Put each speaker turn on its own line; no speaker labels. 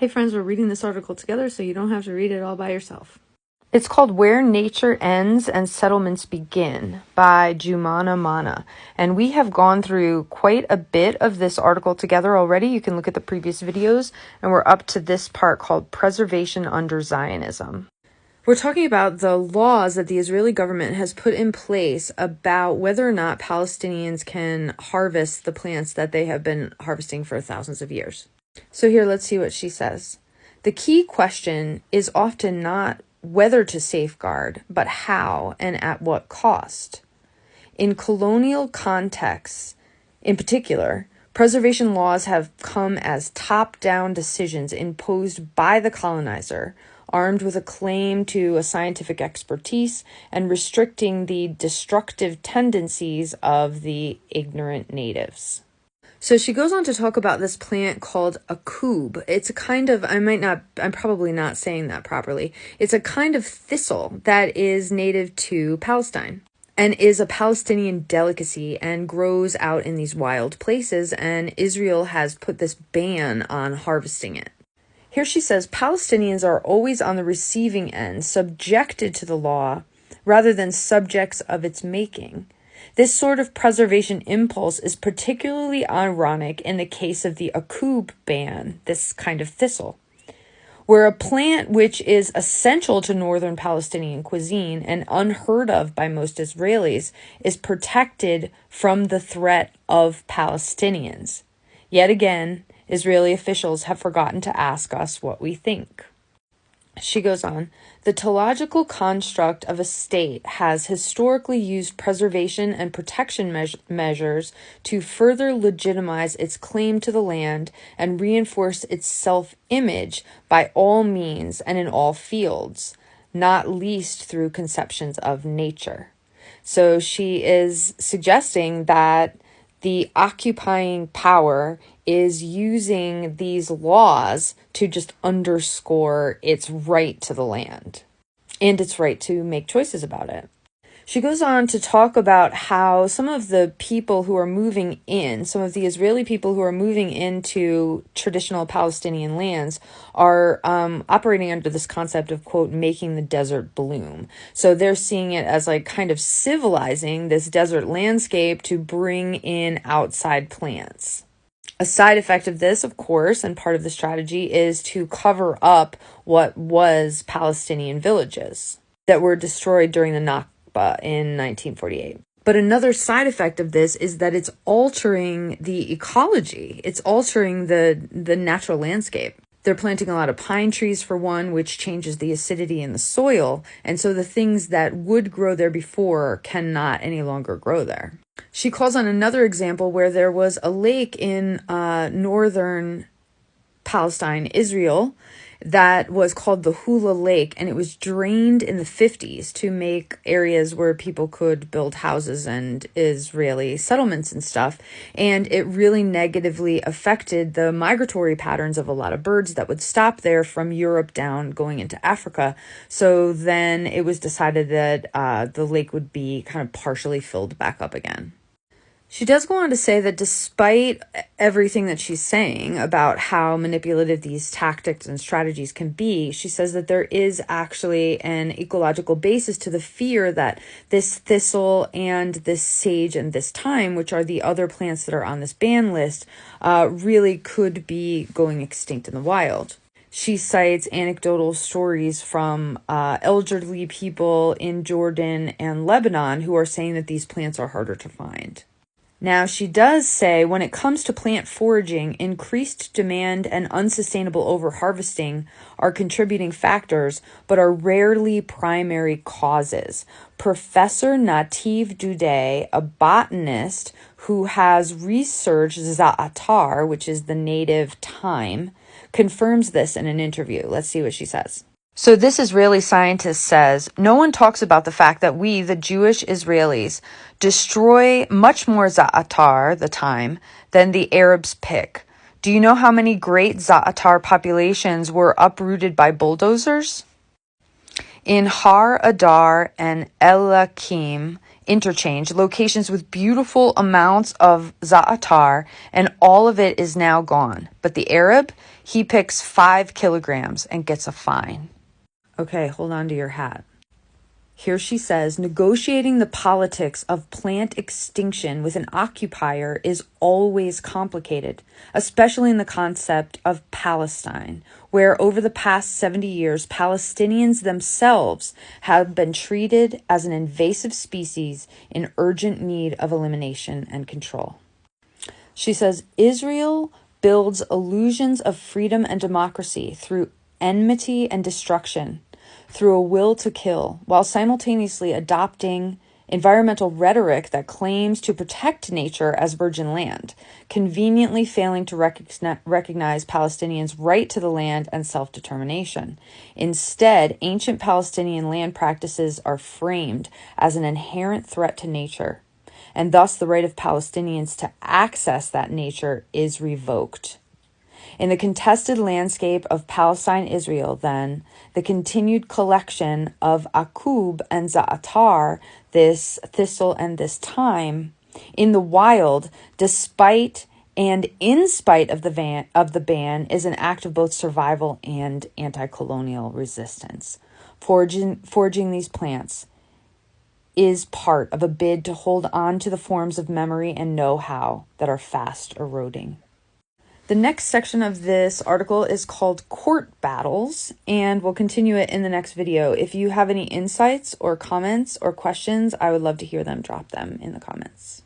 Hey friends, we're reading this article together so you don't have to read it all by yourself. It's called Where Nature Ends and Settlements Begin by Jumana Manna. And we have gone through quite a bit of this article together already. You can look at the previous videos, and we're up to this part called Preservation Under Zionism. We're talking about the laws that the Israeli government has put in place about whether or not Palestinians can harvest the plants that they have been harvesting for thousands of years. So here, let's see what she says. The key question is often not whether to safeguard, but how and at what cost. In colonial contexts, in particular, preservation laws have come as top-down decisions imposed by the colonizer, armed with a claim to a scientific expertise and restricting the destructive tendencies of the ignorant natives. So she goes on to talk about this plant called a koob. It's a kind of, I'm probably not saying that properly. It's a kind of thistle that is native to Palestine and is a Palestinian delicacy and grows out in these wild places, and Israel has put this ban on harvesting it. Here she says, Palestinians are always on the receiving end, subjected to the law rather than subjects of its making. This sort of preservation impulse is particularly ironic in the case of the akoob ban, this kind of thistle, where a plant which is essential to northern Palestinian cuisine and unheard of by most Israelis is protected from the threat of Palestinians. Yet again, Israeli officials have forgotten to ask us what we think. She goes on, the teleological construct of a state has historically used preservation and protection measures to further legitimize its claim to the land and reinforce its self-image by all means and in all fields, not least through conceptions of nature. So she is suggesting that the occupying power is using these laws to just underscore its right to the land and its right to make choices about it. She goes on to talk about how some of the people who are moving in, some of the Israeli people who are moving into traditional Palestinian lands are operating under this concept of, quote, making the desert bloom. So they're seeing it as like kind of civilizing this desert landscape to bring in outside plants. A side effect of this, of course, and part of the strategy is to cover up what was Palestinian villages that were destroyed during the Nakba in 1948. But another side effect of this is that it's altering the ecology. It's altering the natural landscape. They're planting a lot of pine trees, for one, which changes the acidity in the soil. And so the things that would grow there before cannot any longer grow there. She calls on another example where there was a lake in northern Palestine, Israel, that was called the Hula Lake, and it was drained in the 50s to make areas where people could build houses and Israeli settlements and stuff. And it really negatively affected the migratory patterns of a lot of birds that would stop there from Europe down going into Africa. So then it was decided that the lake would be kind of partially filled back up again. She does go on to say that despite everything that she's saying about how manipulative these tactics and strategies can be, she says that there is actually an ecological basis to the fear that this thistle and this sage and this thyme, which are the other plants that are on this ban list, really could be going extinct in the wild. She cites anecdotal stories from elderly people in Jordan and Lebanon who are saying that these plants are harder to find. Now, she does say when it comes to plant foraging, increased demand and unsustainable overharvesting are contributing factors, but are rarely primary causes. Professor Nativ Dudeh, a botanist who has researched za'atar, which is the native thyme, confirms this in an interview. Let's see what she says. So this Israeli scientist says, no one talks about the fact that we, the Jewish Israelis, destroy much more za'atar, the thyme, than the Arabs pick. Do you know how many great za'atar populations were uprooted by bulldozers? In Har Adar and Elakim interchange, locations with beautiful amounts of za'atar, and all of it is now gone. But the Arab, he picks 5 kilograms and gets a fine. Okay, hold on to your hat. Here she says, negotiating the politics of plant extinction with an occupier is always complicated, especially in the concept of Palestine, where over the past 70 years, Palestinians themselves have been treated as an invasive species in urgent need of elimination and control. She says, Israel builds illusions of freedom and democracy through enmity and destruction, through a will to kill, while simultaneously adopting environmental rhetoric that claims to protect nature as virgin land, conveniently failing to recognize Palestinians' right to the land and self-determination. Instead, ancient Palestinian land practices are framed as an inherent threat to nature, and thus the right of Palestinians to access that nature is revoked. In the contested landscape of Palestine-Israel, then, the continued collection of akub and za'atar, this thistle and this thyme, in the wild, despite and in spite of the ban, is an act of both survival and anti-colonial resistance. Foraging these plants is part of a bid to hold on to the forms of memory and know-how that are fast eroding. The next section of this article is called Court Battles, and we'll continue it in the next video. If you have any insights or comments or questions, I would love to hear them. Drop them in the comments.